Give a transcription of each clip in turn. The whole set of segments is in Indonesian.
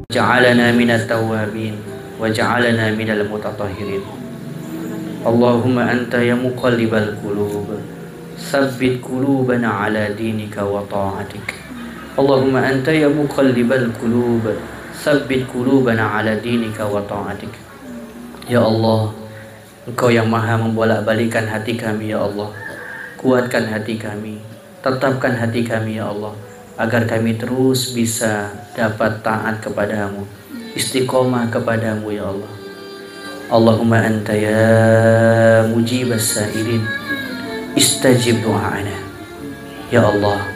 ja'alana minat tawabin wa ja'alana minal mutatahhirin. Allahumma anta ya muqallibal qulub, sabbit qulubana ala dinika wa ta'atik. Allahumma anta ya muqallibal qulub, sabbit qulubana ala dinika wa ta'atik. Ya Allah, Engkau yang maha membolak-balikan hati kami ya Allah. Kuatkan hati kami, tetapkan hati kami ya Allah, agar kami terus bisa dapat taat kepadamu, istiqomah kepadamu ya Allah. Allahumma anta ya mujibas sa'ilin, istajib du'ana. Ya Allah,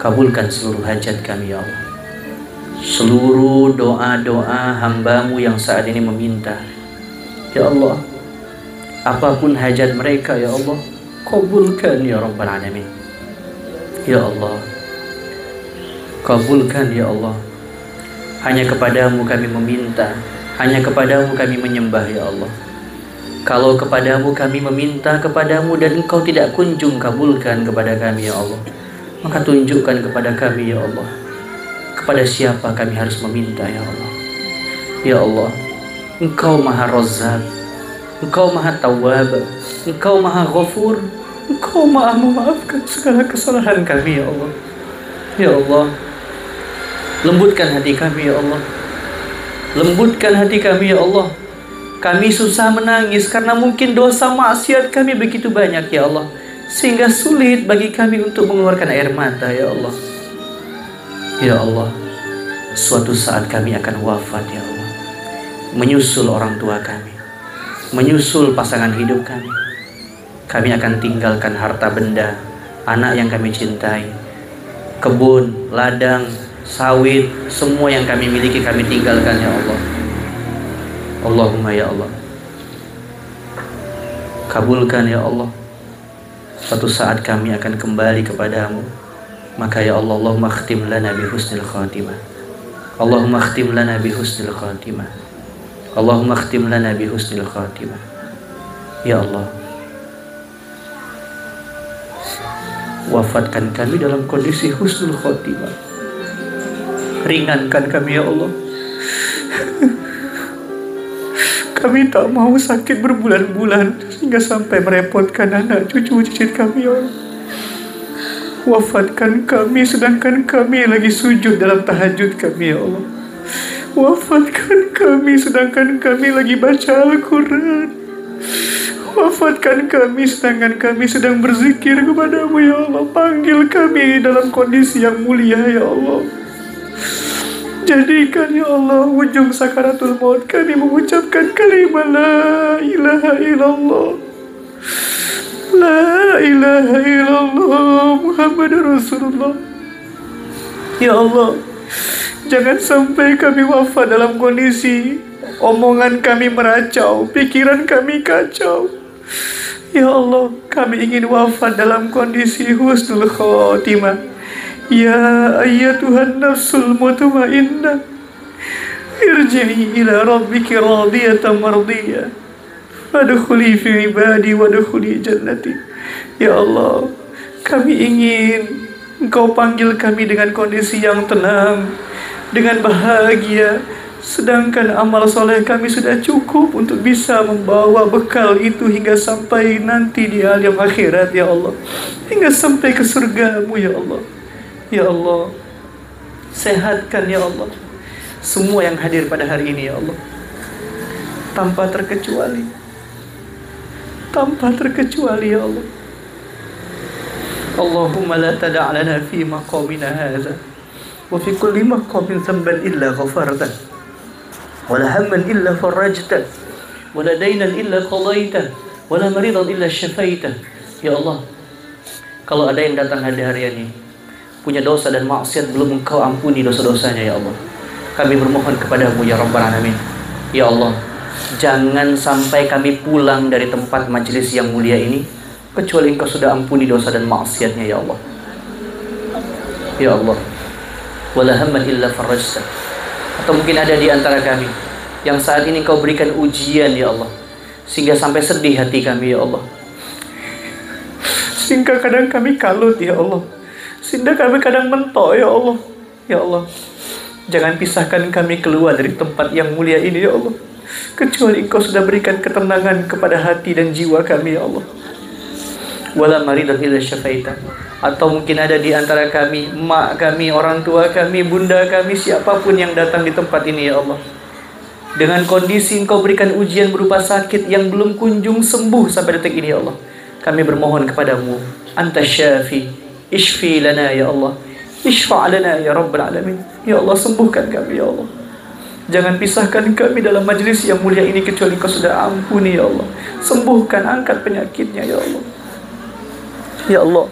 kabulkan seluruh hajat kami ya Allah. Seluruh doa-doa hambamu yang saat ini meminta ya Allah, apapun hajat mereka ya Allah, kabulkan ya Rabbal Alamin. Ya Allah, kabulkan ya Allah. Hanya kepadamu kami meminta, hanya kepadamu kami menyembah ya Allah. Kalau kepadamu kami meminta kepadamu dan Engkau tidak kunjung kabulkan kepada kami ya Allah, maka tunjukkan kepada kami ya Allah, kepada siapa kami harus meminta ya Allah. Ya Allah, Engkau maha Razzaq, Engkau maha Tawwab, Engkau maha Ghafur, Engkau maha memaafkan segala kesalahan kami ya Allah. Ya Allah, lembutkan hati kami ya Allah. Lembutkan hati kami ya Allah. Kami susah menangis karena mungkin dosa maksiat kami begitu banyak ya Allah, sehingga sulit bagi kami untuk mengeluarkan air mata ya Allah. Ya Allah, suatu saat kami akan wafat ya Allah, menyusul orang tua kami, menyusul pasangan hidup kami. Kami akan tinggalkan harta benda, anak yang kami cintai, kebun, ladang, sawit, semua yang kami miliki kami tinggalkan ya Allah. Allahumma ya Allah, kabulkan ya Allah. Suatu saat kami akan kembali kepadamu, maka ya Allah, Allahumma khtim lana bi husnil khatimah. Allahumma khtim lana bi husnil khatimah. Allahumma khtim lana bi husnil khatimah. Ya Allah, wafatkan kami dalam kondisi husnul khatimah. Ringankan kami ya Allah. Kami tak mau sakit berbulan-bulan sehingga sampai merepotkan anak cucu cicit kami ya Allah. Wafatkan kami sedangkan kami lagi sujud dalam tahajud kami ya Allah. Wafatkan kami sedangkan kami lagi baca Al-Quran. Wafatkan kami sedangkan kami sedang berzikir kepadamu ya Allah. Panggil kami dalam kondisi yang mulia ya Allah. Jadikan ya Allah ujung sakaratul maut kami mengucapkan kalimat la ilaha illallah, la ilaha illallah Muhammadur Rasulullah. Ya Allah, jangan sampai kami wafat dalam kondisi omongan kami meracau, pikiran kami kacau. Ya Allah, kami ingin wafat dalam kondisi husnul khotimah. Ya ayyatuhan nafsul mutmainnah, irji'i ila rabbiki radiyatan mardiyah, fadkhuli fi ibadi wadkhuli jannati. Ya Allah, kami ingin Engkau panggil kami dengan kondisi yang tenang, dengan bahagia, sedangkan amal soleh kami sudah cukup untuk bisa membawa bekal itu hingga sampai nanti di alam akhirat ya Allah, hingga sampai ke surgamu ya Allah. Ya Allah, sehatkan ya Allah semua yang hadir pada hari ini ya Allah, tanpa terkecuali, tanpa terkecuali ya Allah. Allahumma la tada' lana fi maqamina hadha wa fi kulli maqamin dhanban illa ghafarta, wa la hamman illa farajta, wa la daynan illa qadayta, wa la maridan illa syafaita. Ya Allah, kalau ada yang datang hari ini punya dosa dan maksiat belum Engkau ampuni dosa-dosanya ya Allah, kami bermohon kepadamu ya Rabbal Alamin. Ya Allah, jangan sampai kami pulang dari tempat majelis yang mulia ini kecuali Engkau sudah ampuni dosa dan maksiatnya ya Allah. Ya Allah, wala hamman illa farajta. Atau mungkin ada di antara kami yang saat ini Engkau berikan ujian ya Allah, sehingga sampai sedih hati kami ya Allah, sehingga kadang kami kalut ya Allah, sehingga kami kadang mentok ya Allah. Ya Allah, Jangan pisahkan kami keluar dari tempat yang mulia ini ya Allah, kecuali Engkau sudah berikan ketenangan kepada hati dan jiwa kami ya Allah. Wala maridan illa syafaita. Atau mungkin ada di antara kami, mak kami, orang tua kami, bunda kami, siapapun yang datang di tempat ini ya Allah, dengan kondisi Engkau berikan ujian berupa sakit yang belum kunjung sembuh sampai detik ini ya Allah, kami bermohon kepadamu, Anta syafi, ishfi lana ya Allah, ishfa' lana ya Rabbal Alamin. Ya Allah, sembuhkan kami ya Allah. Jangan pisahkan kami dalam majlis yang mulia ini kecuali Engkau sudah ampuni ya Allah. Sembuhkan, angkat penyakitnya ya Allah. Ya Allah.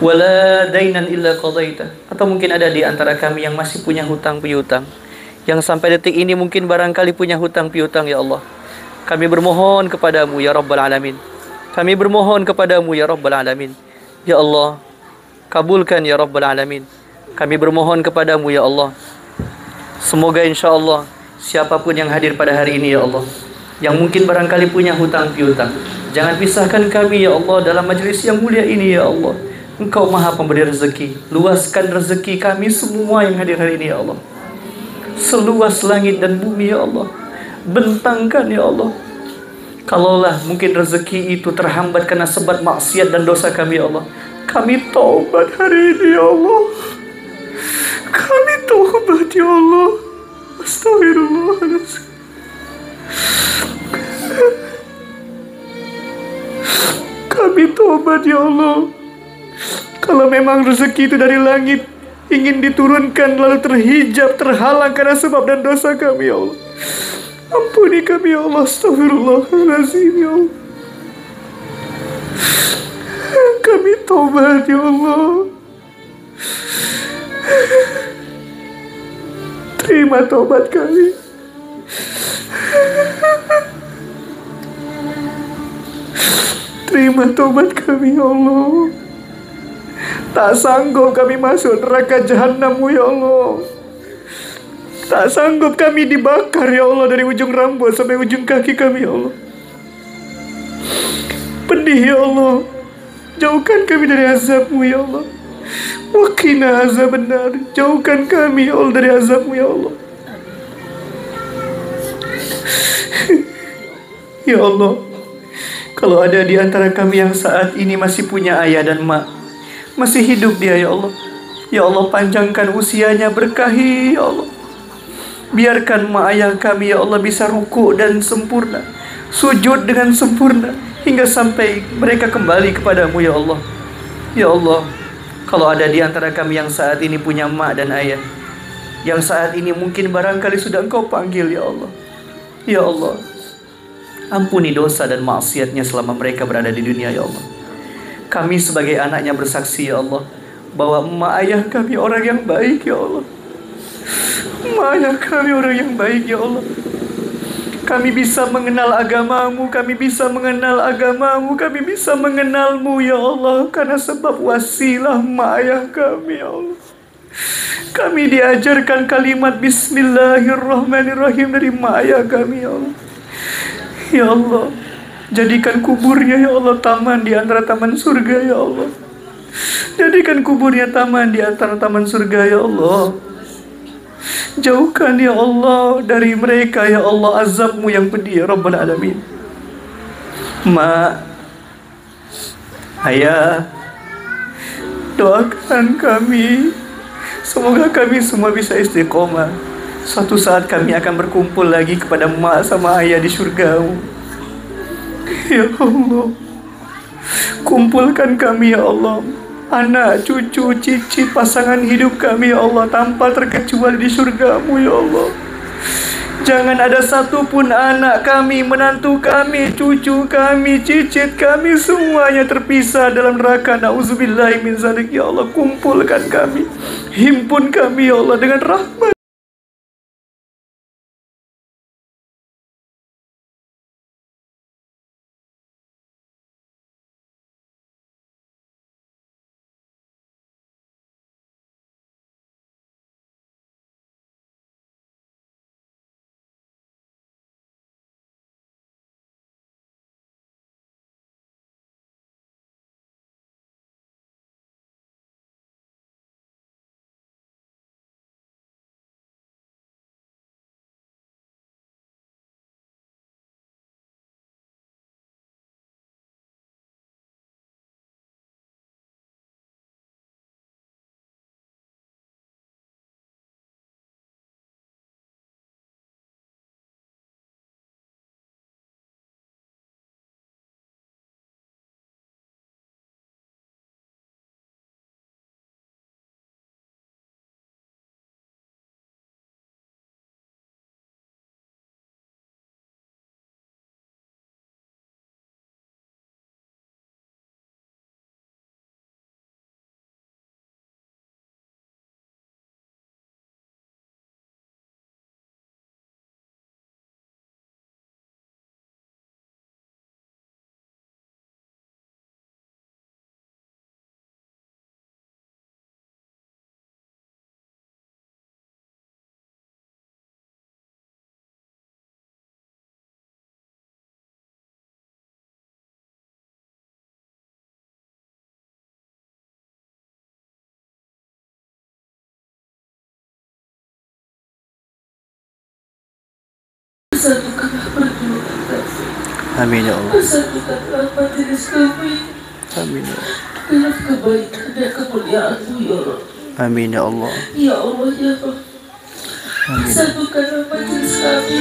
Wala dainan illa qadaita. Atau mungkin ada di antara kami yang masih punya hutang piutang, yang sampai detik ini mungkin barangkali punya hutang piutang ya Allah. Kami bermohon kepadamu ya Rabbal Alamin. Kami bermohon kepadamu ya Rabbal Alamin. Ya Allah, kabulkan ya Rabbal Alamin. Kami bermohon kepadamu ya Allah. Semoga insyaAllah siapapun yang hadir pada hari ini ya Allah, yang mungkin barangkali punya hutang piutang, jangan pisahkan kami ya Allah dalam majlis yang mulia ini ya Allah. Engkau maha pemberi rezeki. Luaskan rezeki kami semua yang hadir hari ini ya Allah, seluas langit dan bumi ya Allah. Bentangkan ya Allah. Kalaulah mungkin rezeki itu terhambat karena sebab maksiat dan dosa kami ya Allah, kami taubat hari ini ya Allah. Kami taubat ya Allah. Astagfirullahaladzim. Kami taubat ya Allah. Kalau memang rezeki itu dari langit, ingin diturunkan lalu terhijab, terhalang karena sebab dan dosa kami ya Allah, ampuni kami ya Allah. Astagfirullahaladzim ya Allah. Kami taubat ya Allah. Terima taubat kami. Terima taubat kami ya Allah. Tak sanggup kami masuk neraka jahanam-Mu ya Allah. Tak sanggup kami dibakar ya Allah dari ujung rambut sampai ujung kaki kami ya Allah. Pedih ya Allah. Jauhkan kami dari azab-Mu ya Allah. Waqina azaban nar. Jauhkan kami ya Allah dari azab-Mu ya Allah. Ya Allah, kalau ada di antara kami yang saat ini masih punya ayah dan mak, masih hidup dia ya Allah, ya Allah panjangkan usianya, berkahi ya Allah. Biarkan mak ayah kami ya Allah bisa ruku dan sempurna, sujud dengan sempurna, hingga sampai mereka kembali kepadamu ya Allah. Ya Allah, kalau ada di antara kami yang saat ini punya mak dan ayah, yang saat ini mungkin barangkali sudah Engkau panggil ya Allah, ya Allah, ampuni dosa dan maksiatnya selama mereka berada di dunia ya Allah. Kami sebagai anaknya bersaksi ya Allah, bahwa emak ayah kami orang yang baik ya Allah. Emak ayah kami orang yang baik ya Allah. Kami bisa mengenal agama-Mu, kami bisa mengenal agama-Mu, kami bisa mengenal-Mu ya Allah, karena sebab wasilah emak ayah kami ya Allah. Kami diajarkan kalimat Bismillahirrahmanirrahim dari emak ayah kami ya Allah. Ya Allah, jadikan kuburnya ya Allah taman di antara taman surga ya Allah. Jadikan kuburnya taman di antara taman surga ya Allah. Jauhkan ya Allah dari mereka ya Allah azab-Mu yang pedih ya Rabbal Alamin. Mak, ayah, doakan kami, semoga kami semua bisa istiqomah. Suatu saat kami akan berkumpul lagi kepada mak sama ayah di surga-Mu. Ya Allah, kumpulkan kami ya Allah, anak, cucu, cicit, pasangan hidup kami ya Allah, tanpa terkecuali di surga-Mu ya Allah. Jangan ada satupun anak kami, menantu kami, cucu kami, cicit kami, semuanya terpisah dalam neraka. Na'udzubillahi min dzalik ya Allah. Kumpulkan kami, himpun kami ya Allah dengan rahmat. Persatukanlah perjuangan kami. Amin ya Allah. Persatukanlah majelis kami Amin ya Allah. dalam kebaikan dan kemuliaan-Mu ya Rabb. Amin ya Allah. Ya Allah ya Rabb. Amin. Persatukanlah majelis kami.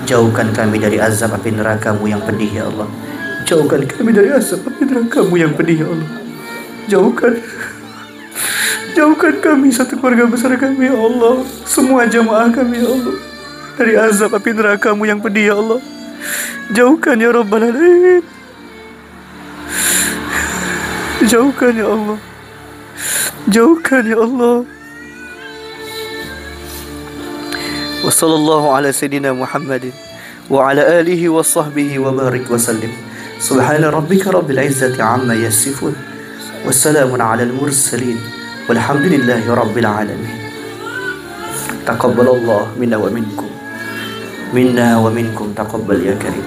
Jauhkan kami dari azab api neraka-Mu yang pedih ya Allah. Jauhkan kami dari azab api neraka-Mu yang pedih ya Allah. Jauhkan kami, satu keluarga besar kami ya Allah, semua jamaah kami ya Allah, dari azab api neraka-Mu yang pedih ya Allah. Jauhkan ya Rabbal Alamin. Jauhkan ya Allah. Jauhkan ya Allah. Wa sallallahu ala sayyidina Muhammadin wa ala alihi wa sahbihi wa barik wa sallim. Subhana rabbika rabbil izzati amma yasifun. Wassalamun ala al-mursalin. Walhamdulillahi rabbil alamin. Taqabbalallah minna wa minkum. Minna wa minkum taqabbal ya karim.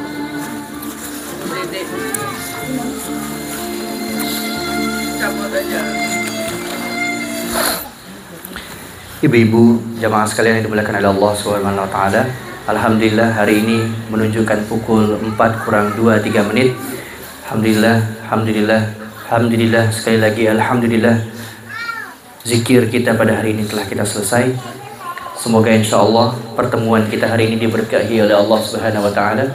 Ibu-ibu, jamaah sekalian yang dimuliakan oleh Allah Subhanahu wa taala. Alhamdulillah hari ini menunjukkan pukul 4:02.03. Alhamdulillah, sekali lagi alhamdulillah. Zikir kita pada hari ini telah kita selesai. Semoga insyaallah pertemuan kita hari ini diberkahi oleh Allah Subhanahu wa taala.